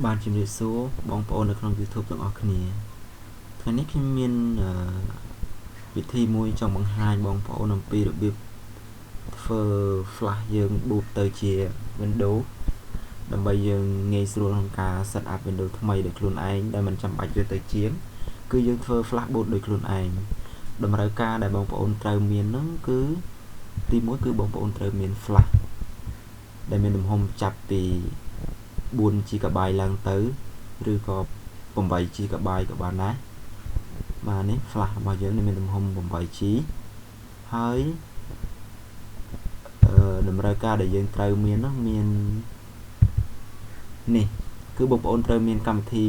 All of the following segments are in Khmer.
បានជំរាបសួរបងប្អូននៅក្នុង YouTube ទាំងអស់គ្នាថ្ងៃនេះខ្ញុំមានវិធីមួយចង់បង្ហាញបងប្អូនអំពីរបៀបធ្វើ flash យើង boot ទៅជា Windows ដើម្បីយើងងាយស្រួលក្នុងការ set up Windows ថ្មីដោយខ្លួនឯងដែលមិនចាំបាច់យកទៅជាងគឺយើងធ្វើ flash boot ដោយខ្លួនឯងតម្រូវការដែលបងប្អូនត្រូវមានហ្នឹងគឺទី1គឺបងប្អូនត្រូវមាន flash ដែលមានទំហំចាប់ពី4GB ឡើងទៅឬក៏8GB ក៏បានដែរបាទនេះ flash របស់យើងមានទំហំ 8GB ហើយតម្រូវការដែលយើងត្រូវមាននោះមាននេះគឺបងប្អូនត្រូវមានកម្មវិធី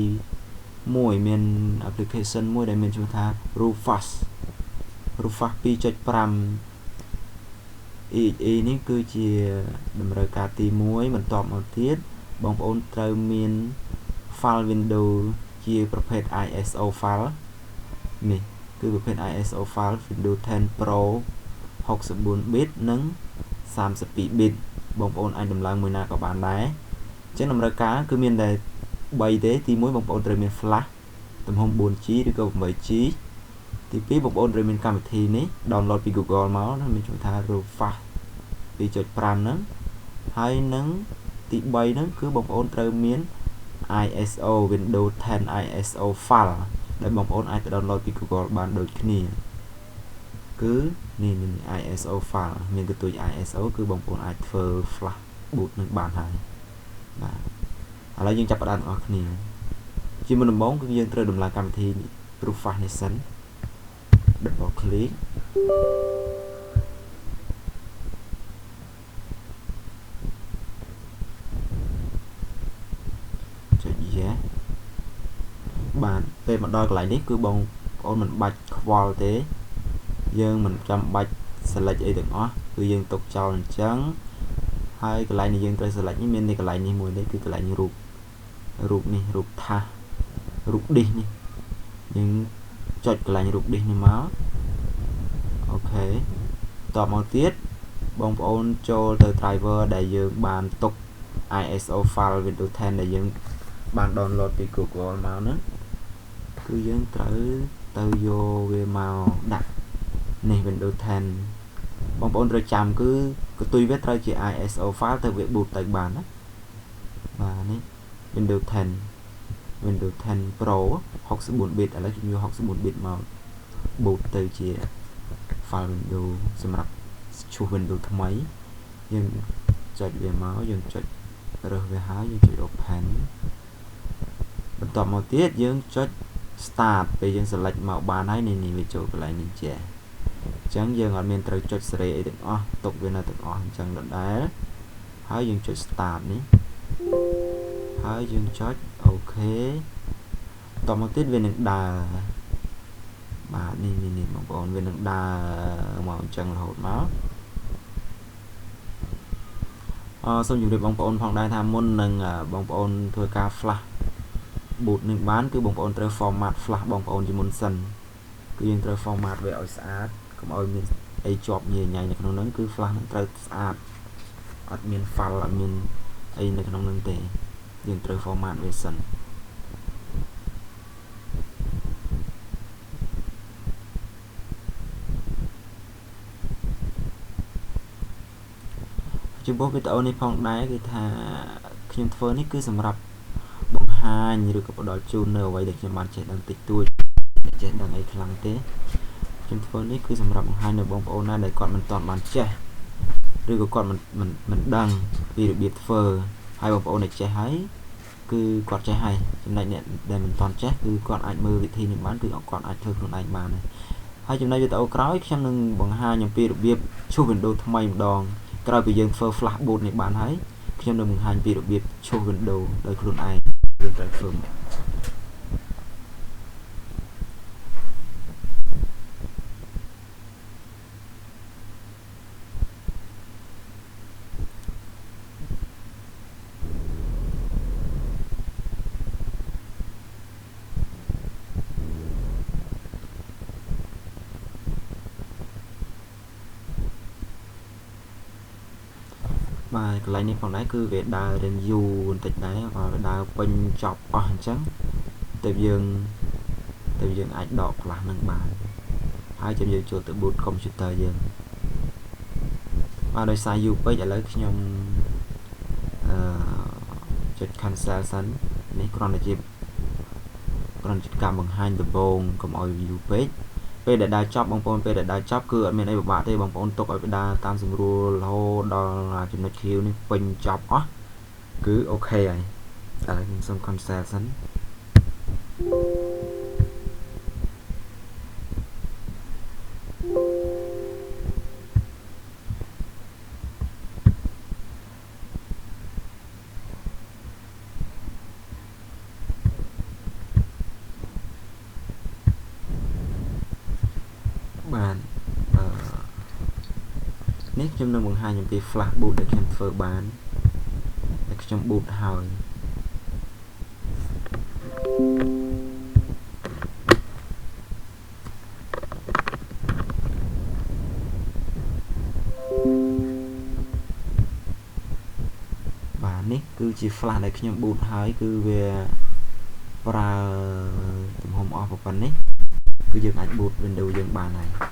មួយមាន application មួយដែលមានឈ្មោះថា Rufus 2.5 EXE នេះគឺជាតម្រូវការទី1បន្ទាប់មកទៀតបងប្អូនត្រូវមាន file Windows ជាប្រភេទ ISO file នេះគឺប្រភេទ ISO file Windows 10 Pro 64 bit និង32 bit បងប្អូនអាចដំឡើងមួយណាក៏បានដែរអញ្ចឹងតម្រូវការគឺមានតែ3ទេទី1បងប្អូនត្រូវមាន flash ទំហំ 4G ឬក៏ 8G ទី2បងប្អូនត្រូវមានកម្មវិធីនេះ download ពី Google មកមានឈ្មោះថា Rufus 2.5 ហ្នឹងហើយនឹងទី3ហ្នឹងគឺបងប្អូនត្រូវមាន ISO Windows 10 ISO file ដែលបងប្អូនអាចទៅ download ពី Google បានដូចគ្នាគឺនេះ ISO file មានកន្ទុយ ISO គឺបងប្អូនអាចធ្វើ flash boot នឹងបានហើយបាទឥឡូវយើងចាប់ផ្ដើមទាំងអស់គ្នាជាមុនដំបូងគឺយើងត្រូវដំឡើងកម្មវិធី Rufus នេះសិន double click ចុច yes បាទពេលមកដល់កន្លែងនេះគឺបងប្អូនមិនបាច់ខ្វល់ទេយើងមិនចាំបាច់ select អីទាំងអស់គឺយើងទុកចោលអញ្ចឹងហើយកន្លែងនេះយើងត្រូវ select នេះមាននេះកន្លែងនេះមួយនេះគឺកន្លែងរូបនេះរូបថាសរូប disk នេះយើងចុចកន្លែងរូប disk នេះមកអូខេតបមកទៀតបងប្អូនចូលទៅ driver ដែលយើងបានទុក ISO file Windows 10 ដែលយើងបាន download ពី Google មកហ្នឹងគឺយើងត្រូវទៅយកវាមកដាក់នេះ Windows 10 បងប្អូនត្រូវចាំគឺកន្ទុយវាត្រូវជា ISO file ទៅវា boot ទៅបានណាបាទនេះ Windows 10 Pro 64 bit ឥឡូវខ្ញុំយក64 bit មក boot ទៅជា file Windows សម្រាប់ឈូស Windows ថ្មីយើងចុចវាមកយើងចុចរើសវាហើយយើងចុច open បន្ទាប់មកទៀតយើងចុច start ពេលយើង select មកបានហើយនេះវាចូលកន្លែងនេះចេះអញ្ចឹងយើងអត់មានត្រូវចុចសេរីអីទាំងអស់ទុកវានៅទាំងអស់អញ្ចឹងដដែលហើយយើងចុច start នេះហើយយើងចុចអូខេតមកទៀតវានឹងដើរបាទនេះបងប្អូនវានឹងដើរមកអញ្ចឹងរហូតមកសូមជម្រាបបងប្អូនផងដែរថាមុននឹងបងប្អូនធ្វើការ flash boot នឹងបានគឺបងប្អូនត្រូវ format flash បងប្អូនជាមុនសិនគឺយើងត្រូវ format វាឲ្យស្អាតកុំឲ្យមានអីជាប់ញ៉ៃញ៉ៃនៅក្នុងហ្នឹងគឺ flash នឹងត្រូវស្អាតអត់មាន file អត់មានអីនៅក្នុងហ្នឹងទេយើងត្រូវ format វាសិនចំពោះវីដេអូនេះផងដែរគឺថាខ្ញុំធ្វើនេះគឺសម្រាប់បង្ហាញឬក៏ផ្ដល់ជូននៅអ្វីដែលខ្ញុំបានចេះដឹងតិចតួចចេះដឹងអីខ្លាំងទេខ្ញុំធ្វើនេះគឺសម្រាប់បង្ហាញនៅបងប្អូនណាដែលគាត់មិនទាន់បានចេះឬក៏គាត់មិនដឹងពីរបៀបធ្វើហើយបងប្អូនដែលចេះហើយគឺគាត់ចេះហើយចំណែកអ្នកដែលមិនទាន់ចេះគឺគាត់អាចមើលវិធីនេះបានគឺគាត់អាចធ្វើខ្លួនឯងបានហើយចំណែកវីដេអូក្រោយខ្ញុំនឹងបង្ហាញអំពីរបៀបឈូស Windows ថ្មីម្ដងក្រោយពីយើងធ្វើ flash boot នេះបានហើយខ្ញុំនឹងបង្ហាញពីរបៀបឈូស Windows ដោយខ្លួនឯងយើងត្រូវធ្វើ Và cái này phòng đấy cứ về đào đến dù tịch đấy và đào pin chọc trắng tại dương ảnh đọc là nâng bàn hai chấm dương chuột từ boot computer dương và đôi sai dù bây giờ lấy nhom chụp cancel sẵn này còn là chụp cầm bằng hai từ bông cầm oi dù page về để đào chop bằng phone về để đào chop cứ ở bên đây bạn thì bằng phone tục ở bên đào tam sừng rùa lô đo là chụp nó kêu này pin chop á cứ ok rồi ở xong cancel sẵn bạn nét trong năm 12 những cái flash boot để em phơi bán để trong boot hỏi và nét cứ chỉ flash để trong boot hỏi cứ về và tầm hôm off phần nét cứ dừng ảnh boot Windows dừng bàn này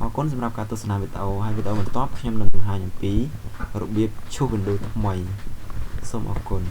ออกสำหรับการทดสอบวิดีโอให้วิดีโอมันตอบខ្ញុំនឹងបង្ហាញអំពីរបៀបឈប់ Windows ថ្មីសូមអរគុណ